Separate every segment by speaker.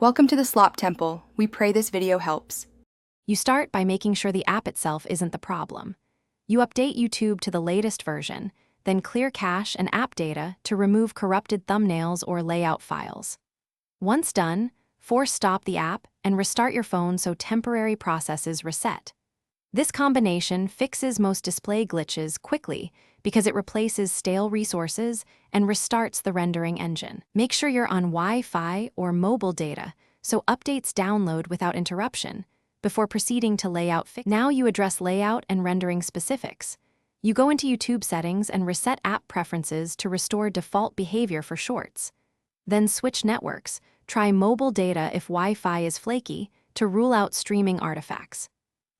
Speaker 1: Welcome to the Slop Temple. We pray this video helps.
Speaker 2: You start by making sure the app itself isn't the problem. You update YouTube to the latest version, then clear cache and app data to remove corrupted thumbnails or layout files. Once done, force stop the app and restart your phone so temporary processes reset. This combination fixes most display glitches quickly because it replaces stale resources and restarts the rendering engine. Make sure you're on Wi-Fi or mobile data so updates download without interruption before proceeding to layout fix. Now you address layout and rendering specifics. You go into YouTube settings and reset app preferences to restore default behavior for shorts. Then switch networks. Try mobile data if Wi-Fi is flaky to rule out streaming artifacts.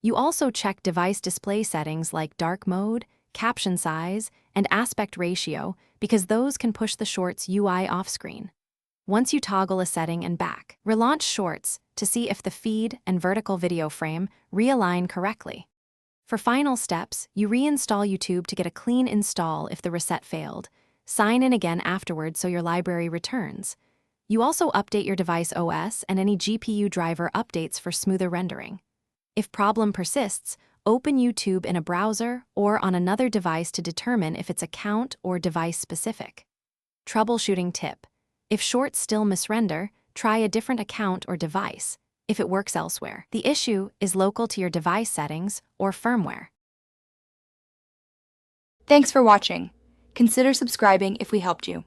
Speaker 2: You also check device display settings like dark mode, caption size, and aspect ratio because those can push the Shorts UI off-screen. Once you toggle a setting and back, relaunch Shorts to see if the feed and vertical video frame realign correctly. For final steps, you reinstall YouTube to get a clean install if the reset failed. Sign in again afterwards so your library returns. You also update your device OS and any GPU driver updates for smoother rendering. If problem persists, open YouTube in a browser or on another device to determine if it's account or device specific. Troubleshooting tip: if Shorts still misrender, try a different account or device if it works elsewhere. The issue is local to your device settings or firmware.
Speaker 1: Thanks for watching. Consider subscribing if we helped you.